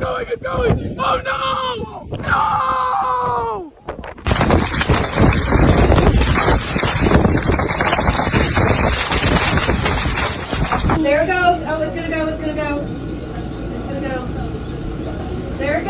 going, it's going! Oh no! No! There it goes. Oh, it's gonna go, it's gonna go. It's gonna go. There it